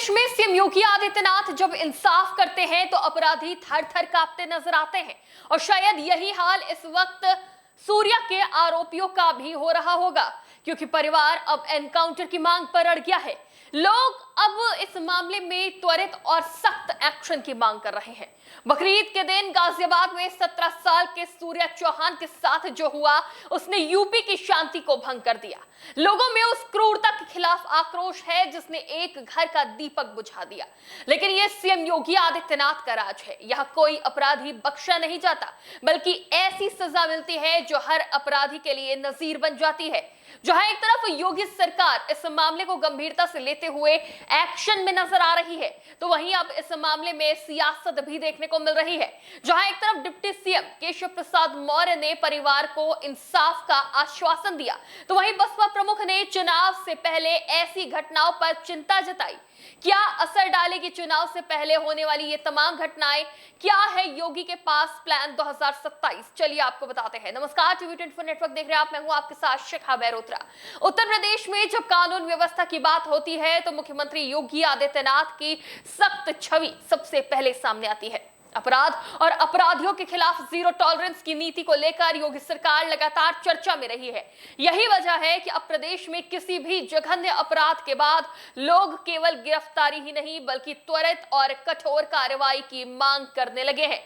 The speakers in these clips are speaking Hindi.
प्रदेश में सीएम योगी आदित्यनाथ जब इंसाफ करते हैं तो अपराधी थर थर कांपते नजर आते हैं और शायद यही हाल इस वक्त सूर्या के आरोपियों का भी हो रहा होगा, क्योंकि परिवार अब एनकाउंटर की मांग पर अड़ गया है। लोग अब इस मामले में त्वरित और सख्त एक्शन की मांग कर रहे हैं। बकरीद के दिन गाजियाबाद में 17 साल के सूर्या चौहान के साथ जो हुआ, उसने यूपी की शांति को भंग कर दिया। लोगों में उस क्रूरता के खिलाफ आक्रोश है जिसने एक घर का दीपक बुझा दिया। लेकिन यह सीएम योगी आदित्यनाथ का राज है। यह कोई अपराधी बख्शा नहीं जाता, बल्कि ऐसी सजा मिलती है जो हर अपराधी के लिए नजीर बन जाती है। जहां एक तरफ योगी सरकार इस मामले को गंभीरता से लेते हुए एक्शन में नजर आ रही है, तो वहीं अब इस मामले में सियासत भी देखने को मिल रही है। जहां एक तरफ डिप्टी सीएम केशव प्रसाद मौर्य ने परिवार को इंसाफ का आश्वासन दिया, तो वहीं बसपा प्रमुख ने चुनाव से पहले ऐसी घटनाओं पर चिंता जताई। क्या असर डालेगी चुनाव से पहले होने वाली ये तमाम घटनाएं? क्या है योगी के पास प्लान 2027? चलिए आपको बताते हैं। नमस्कार, टीवी 24 नेटवर्क देख रहे हैं आप, मैं हूं आपके साथ शिखा बहरोत्रा। उत्तर प्रदेश में जब कानून व्यवस्था की बात होती है तो मुख्यमंत्री योगी आदित्यनाथ की सख्त छवि सबसे पहले सामने आती है। अपराध और अपराधियों के खिलाफ जीरो टॉलरेंस की नीति को लेकर योगी सरकार लगातार चर्चा में रही है। यही वजह है कि अब प्रदेश में किसी भी जघन्य अपराध के बाद लोग केवल गिरफ्तारी ही नहीं बल्कि त्वरित और कठोर कार्रवाई की मांग करने लगे हैं,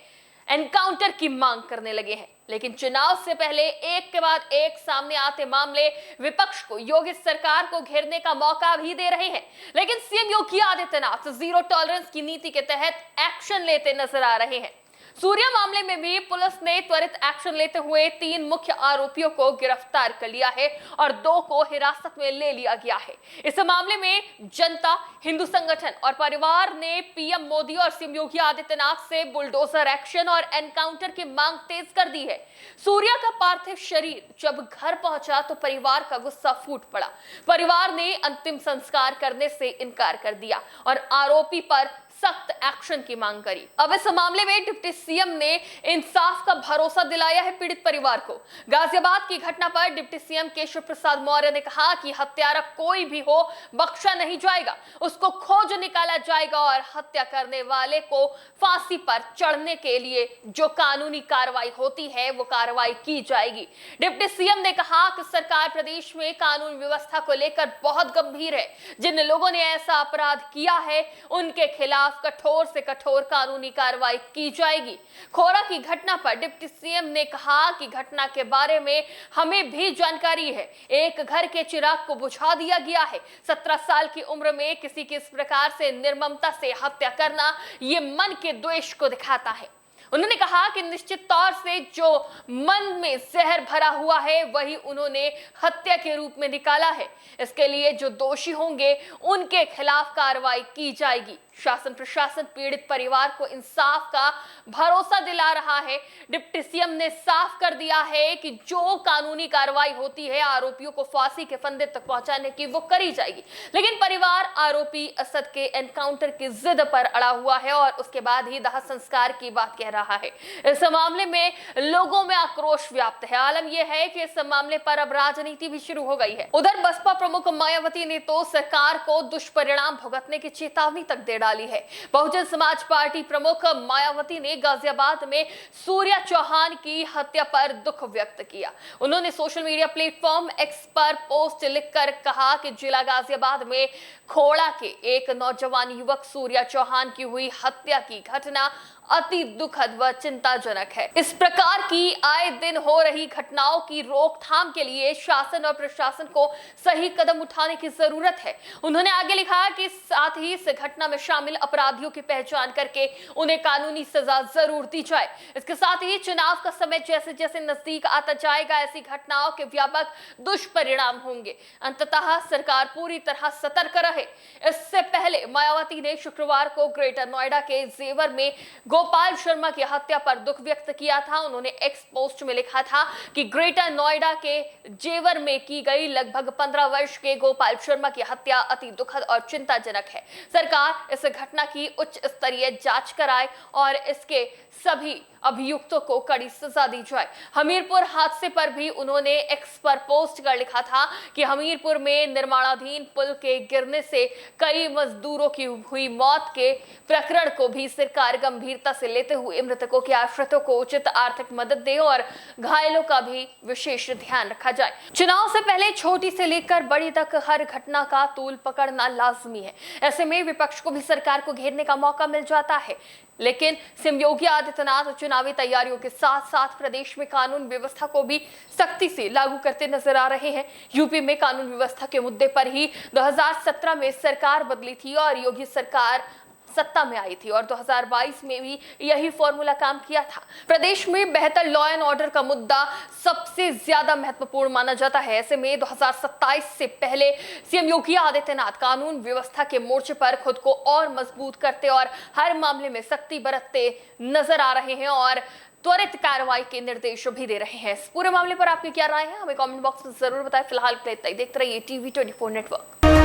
एनकाउंटर की मांग करने लगे हैं। लेकिन चुनाव से पहले एक के बाद एक सामने आते मामले विपक्ष को योगी सरकार को घेरने का मौका भी दे रहे हैं। लेकिन CM Yogi Adityanath zero tolerance की नीति के तहत एक्शन लेते नजर आ रहे हैं। सूर्या मामले में भी पुलिस ने त्वरित एक्शन लेते हुए 3 मुख्य आरोपियों को गिरफ्तार कर लिया है और 2 को हिरासत में ले लिया गया है। इस मामले में जनता, हिंदू संगठन और परिवार ने पीएम मोदी और सीएम योगी आदित्यनाथ से बुलडोजर एक्शन और एनकाउंटर की मांग तेज कर दी है। सूर्या का पार्थिव शरीर जब घर पहुंचा तो परिवार का गुस्सा फूट पड़ा। परिवार ने अंतिम संस्कार करने से इनकार कर दिया और आरोपी पर सख्त एक्शन की मांग करी। अब इस मामले में डिप्टी सीएम ने इंसाफ का भरोसा दिलाया है पीड़ित परिवार को। गाजियाबाद की घटना पर डिप्टी सीएम केशव प्रसाद मौर्य ने कहा कि हत्यारा कोई भी हो बख्शा नहीं जाएगा, उसको खोज निकाला जाएगा और हत्या करने वाले को फांसी पर चढ़ने के लिए जो कानूनी कार्रवाई होती है वो कार्रवाई की जाएगी। डिप्टी सीएम ने कहा कि सरकार प्रदेश में कानून व्यवस्था को लेकर बहुत गंभीर है। जिन लोगों ने ऐसा अपराध किया है उनके खिलाफ कठोर से कठोर कानूनी कार्रवाई की जाएगी। खोरा की घटना पर डिप्टी सीएम ने कहा कि घटना के बारे में हमें भी जानकारी है। एक घर के चिराग को बुझा दिया गया है। 17 साल की उम्र में किसी की इस प्रकार से निर्ममता से हत्या करना ये मन के द्वेष को दिखाता है। उन्होंने कहा कि निश्चित तौर से जो मन में जहर भरा हुआ है वही उन्होंने हत्या के रूप में निकाला है। इसके लिए जो दोषी होंगे उनके खिलाफ कार्रवाई की जाएगी। शासन प्रशासन पीड़ित परिवार को इंसाफ का भरोसा दिला रहा है। डिप्टी सीएम ने साफ कर दिया है कि जो कानूनी कार्रवाई होती है आरोपियों को फांसी के फंदे तक पहुंचाने की वो करी जाएगी। लेकिन परिवार आरोपी असद के एनकाउंटर की जिद पर अड़ा हुआ है और उसके बाद ही दाह संस्कार की बात कह रहा है। इस मामले में लोगों में आक्रोश व्याप्त है। आलम यह है कि इस मामले पर अब राजनीति भी शुरू हो गई है। उधर बसपा प्रमुख मायावती ने तो सरकार को दुष्परिणाम भुगतने की चेतावनी तक दे डाली है। बहुजन समाज पार्टी प्रमुख मायावती ने गाजियाबाद में सूर्या चौहान की हत्या पर दुख व्यक्त किया। उन्होंने सोशल मीडिया प्लेटफॉर्म एक्स पर पोस्ट लिखकर कहा कि जिला गाजियाबाद में खोड़ा के एक नौजवान युवक सूर्या चौहान की हुई हत्या की घटना अति दुखद व चिंताजनक है। इस प्रकार की आए दिन हो रही घटनाओं की रोकथाम के लिए शासन और प्रशासन को सही कदम उठाने की जरूरत है। उन्होंने आगे लिखा कि साथ ही इस घटना में शामिल अपराधियों की पहचान करके उन्हें कानूनी सजा जरूर दी जाए। इसके साथ ही चुनाव का समय जैसे जैसे नजदीक आता जाएगा ऐसी घटनाओं के व्यापक दुष्परिणाम होंगे। अंततः सरकार पूरी तरह सतर्क रहे। इससे पहले मायावती ने शुक्रवार को ग्रेटर नोएडा के जेवर में गोपाल शर्मा की हत्या पर दुख व्यक्त किया था। उन्होंने एक्स पोस्ट में लिखा था कि ग्रेटर नोएडा के जेवर में की गई लगभग 15 वर्ष के गोपाल शर्मा की हत्या अति दुखद और चिंताजनक है। सरकार इस घटना की उच्च स्तरीय जांच कराए और इसके सभी अभियुक्तों को कड़ी सजा दी जाए। हमीरपुर हादसे पर भी उन्होंने एक्स पर पोस्ट कर लिखा था कि हमीरपुर में निर्माणाधीन पुल के गिरने से कई मजदूरों की हुई मौत के प्रकरण को भी सरकार गंभीरता से लेते हुए मृतकों के आश्रितों को उचित आर्थिक मदद दे और घायलों का भी विशेष ध्यान रखा जाए। चुनाव से पहले छोटी से लेकर बड़ी तक हर घटना का तूल पकड़ना लाजमी है। ऐसे में विपक्ष को भी सरकार को घेरने का मौका मिल जाता है, लेकिन सीएम योगी आदित्यनाथ चुनावी तैयारियों के साथ साथ प्रदेश में कानून व्यवस्था को भी सख्ती से लागू करते नजर आ रहे हैं। यूपी में कानून व्यवस्था के मुद्दे पर ही 2017 में सरकार बदली थी और योगी सरकार सत्ता में आई थी और 2022 में भी यही फॉर्मूला काम किया था। प्रदेश में बेहतर लॉ एंड ऑर्डर का मुद्दा सबसे ज्यादा महत्वपूर्ण माना जाता है। ऐसे में 2027 से पहले सीएम योगी आदित्यनाथ कानून व्यवस्था के मोर्चे पर खुद को और मजबूत करते और हर मामले में सख्ती बरतते नजर आ रहे हैं और त्वरित कार्रवाई के निर्देश भी दे रहे हैं। इस पूरे मामले पर आपकी क्या राय है, हमें कमेंट बॉक्स में जरूर बताएं। फिलहाल के लिए देखते रहिए TV24 नेटवर्क।